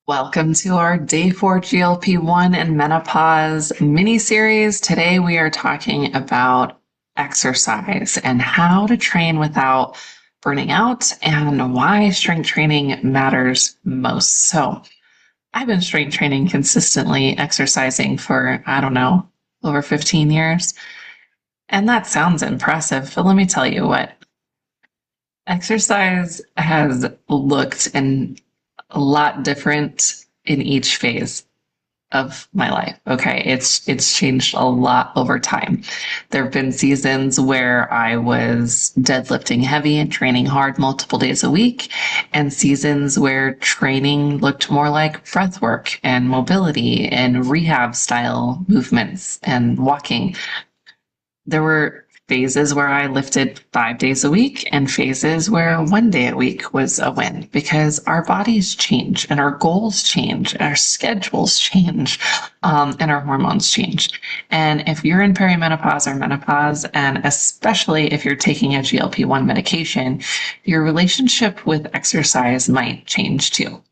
Welcome to our Day 4 GLP-1 and Menopause mini-series. Today we are talking about exercise and how to train without burning out and why strength training matters most. So I've been strength training consistently, exercising for, over 15 years. And that sounds impressive, but let me tell you what, exercise has looked and a lot different in each phase of my life. Okay. It's changed a lot over time. There have been seasons where I was deadlifting heavy and training hard multiple days a week, and seasons where training looked more like breath work and mobility and rehab style movements and walking. There were phases where I lifted 5 days a week and phases where 1 day a week was a win, because our bodies change and our goals change, and our schedules change, and our hormones change. And if you're in perimenopause or menopause, and especially if you're taking a GLP-1 medication, your relationship with exercise might change too.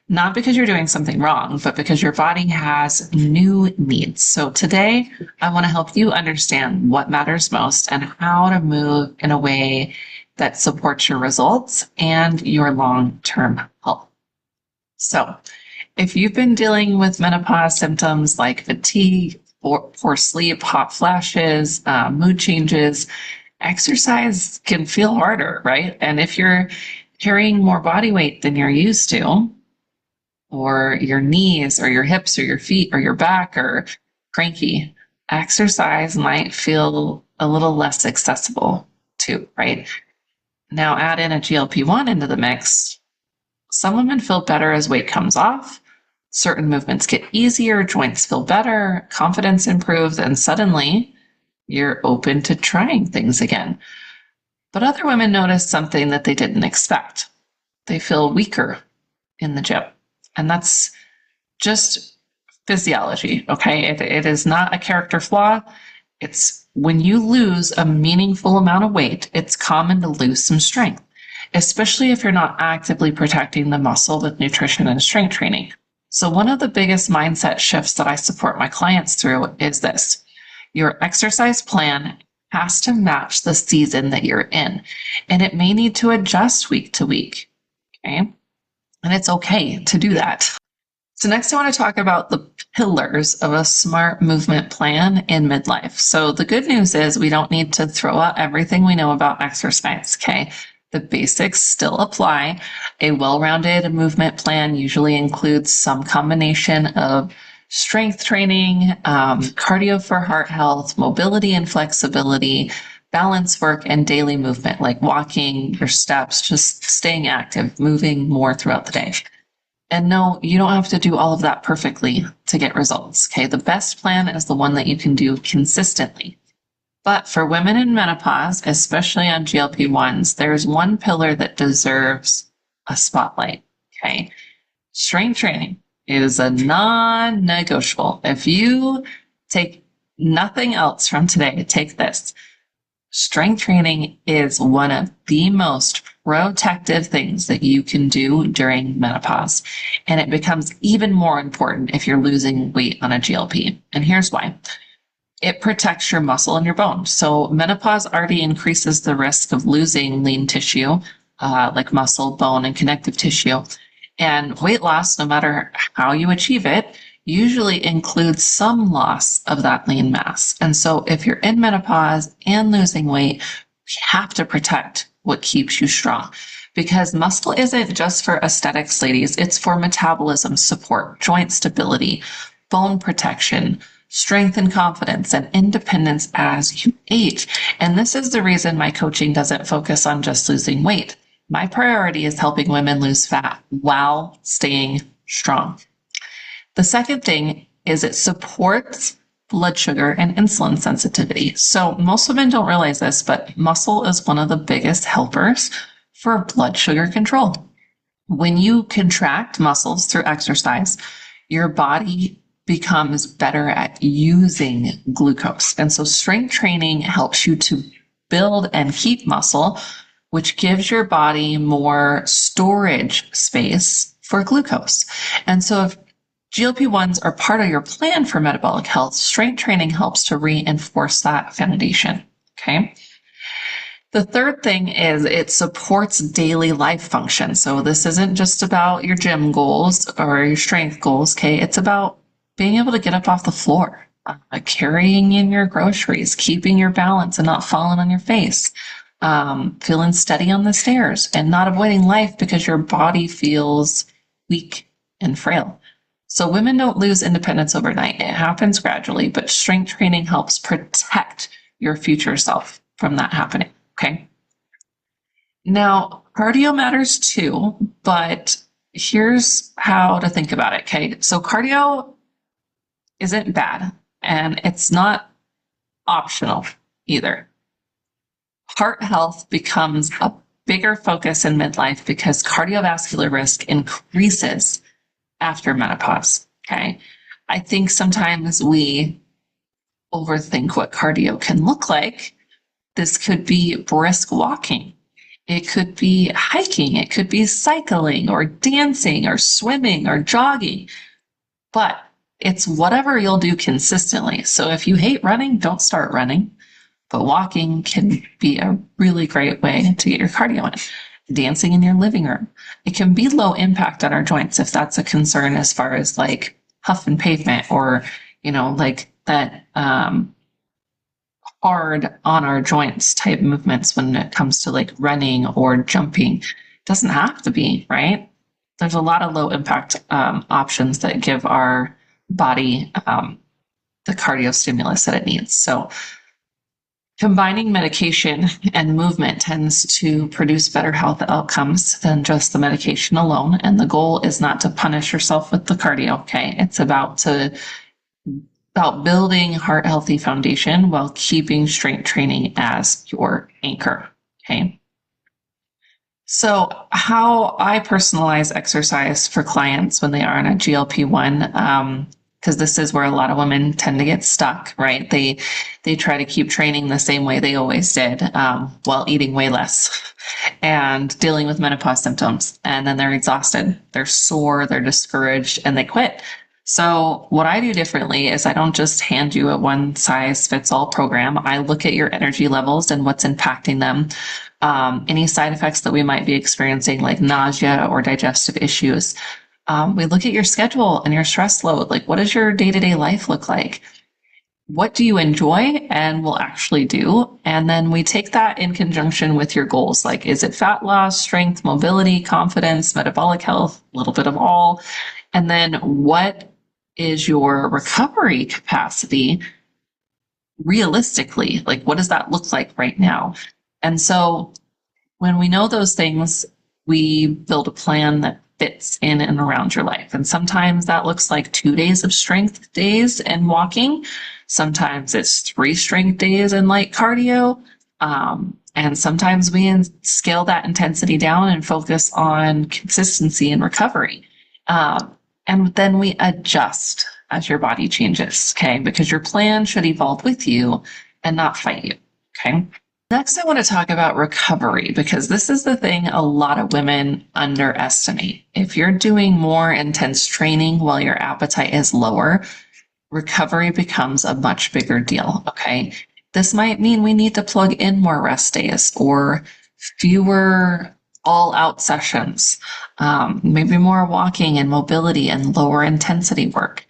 Not because you're doing something wrong, but because your body has new needs. So today, I want to help you understand what matters most and how to move in a way that supports your results and your long-term health. So if you've been dealing with menopause symptoms like fatigue, poor sleep, hot flashes, mood changes, exercise can feel harder, right? And if you're carrying more body weight than you're used to, or your knees or your hips or your feet or your back are cranky, exercise might feel a little less accessible too, right? Now add in a GLP-1 into the mix. Some women feel better as weight comes off. Certain movements get easier, joints feel better, confidence improves, and suddenly you're open to trying things again. But other women notice something that they didn't expect. They feel weaker in the gym. And that's just physiology, okay? It is not a character flaw. It's when you lose a meaningful amount of weight, it's common to lose some strength, especially if you're not actively protecting the muscle with nutrition and strength training. So one of the biggest mindset shifts that I support my clients through is this. Your exercise plan has to match the season that you're in, and it may need to adjust week to week, okay? And it's okay to do that. So next I want to talk about the pillars of a smart movement plan in midlife. So the good news is we don't need to throw out everything we know about exercise, okay? The basics still apply. A well-rounded movement plan usually includes some combination of strength training, cardio for heart health, mobility and flexibility, balance work, and daily movement, like walking, your steps, just staying active, moving more throughout the day. And no, you don't have to do all of that perfectly to get results, okay? The best plan is the one that you can do consistently. But for women in menopause, especially on GLP-1s, there's one pillar that deserves a spotlight, okay? Strength training is a non-negotiable. If you take nothing else from today, take this. Strength training is one of the most protective things that you can do during menopause. And it becomes even more important if you're losing weight on a GLP. And here's why. It protects your muscle and your bone. So menopause already increases the risk of losing lean tissue, like muscle, bone, and connective tissue. And weight loss, no matter how you achieve it, usually includes some loss of that lean mass. And so if you're in menopause and losing weight, we have to protect what keeps you strong, because muscle isn't just for aesthetics, ladies. It's for metabolism support, joint stability, bone protection, strength and confidence, and independence as you age. And this is the reason my coaching doesn't focus on just losing weight. My priority is helping women lose fat while staying strong. The second thing is it supports blood sugar and insulin sensitivity. So most women don't realize this, but muscle is one of the biggest helpers for blood sugar control. When you contract muscles through exercise, your body becomes better at using glucose. And so strength training helps you to build and keep muscle, which gives your body more storage space for glucose. And so if GLP-1s are part of your plan for metabolic health, strength training helps to reinforce that foundation. Okay. The third thing is it supports daily life function. So this isn't just about your gym goals or your strength goals. Okay. It's about being able to get up off the floor, carrying in your groceries, keeping your balance and not falling on your face, feeling steady on the stairs, and not avoiding life because your body feels weak and frail. So women don't lose independence overnight. It happens gradually, but strength training helps protect your future self from that happening. Okay. Now, cardio matters too, but here's how to think about it. Okay. So cardio isn't bad, and it's not optional either. Heart health becomes a bigger focus in midlife because cardiovascular risk increases after menopause. Okay. I think sometimes we overthink what cardio can look like. This could be brisk walking. It could be hiking. It could be cycling or dancing or swimming or jogging. But it's whatever you'll do consistently. So if you hate running, don't start running. But walking can be a really great way to get your cardio in. Dancing in your living room. It can be low impact on our joints if that's a concern as far as like huff and pavement or, like that hard on our joints type movements when it comes to like running or jumping. It doesn't have to be, right? There's a lot of low impact options that give our body the cardio stimulus that it needs. So combining medication and movement tends to produce better health outcomes than just the medication alone. And the goal is not to punish yourself with the cardio, okay? It's about building heart healthy foundation while keeping strength training as your anchor, okay? So how I personalize exercise for clients when they are on a GLP-1, because this is where a lot of women tend to get stuck, right? They try to keep training the same way they always did, while eating way less and dealing with menopause symptoms. And then they're exhausted, they're sore, they're discouraged, and they quit. So what I do differently is I don't just hand you a one size fits all program. I look at your energy levels and what's impacting them. Any side effects that we might be experiencing, like nausea or digestive issues. We look at your schedule and your stress load. Like, what does your day-to-day life look like? What do you enjoy and will actually do? And then we take that in conjunction with your goals. Like, is it fat loss, strength, mobility, confidence, metabolic health, a little bit of all? And then what is your recovery capacity realistically? Like, what does that look like right now? And so when we know those things, we build a plan that fits in and around your life. And sometimes that looks like 2 days of strength days and walking. Sometimes it's 3 strength days and light cardio. And sometimes we scale that intensity down and focus on consistency and recovery. And then we adjust as your body changes, okay? Because your plan should evolve with you and not fight you, okay? Next, I want to talk about recovery, because this is the thing a lot of women underestimate. If you're doing more intense training while your appetite is lower, recovery becomes a much bigger deal, okay? This might mean we need to plug in more rest days or fewer all-out sessions, maybe more walking and mobility and lower intensity work.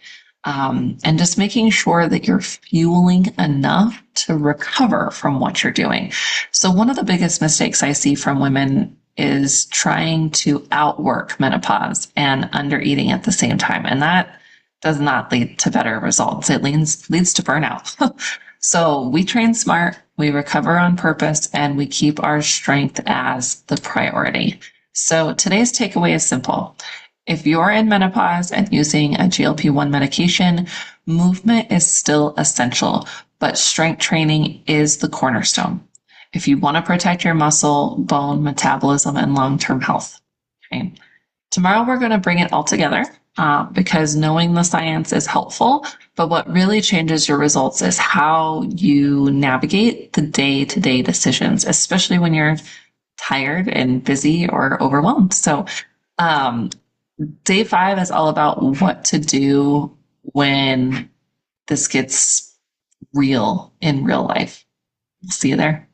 And just making sure that you're fueling enough to recover from what you're doing. So one of the biggest mistakes I see from women is trying to outwork menopause and undereating at the same time. And that does not lead to better results. It leads to burnout. So we train smart, we recover on purpose, and we keep our strength as the priority. So today's takeaway is simple. If you're in menopause and using a GLP-1 medication, movement is still essential, but strength training is the cornerstone if you want to protect your muscle, bone, metabolism, and long-term health. Okay. Tomorrow, we're going to bring it all together because knowing the science is helpful, but what really changes your results is how you navigate the day-to-day decisions, especially when you're tired and busy or overwhelmed. So, Day five is all about what to do when this gets real in real life. See you there.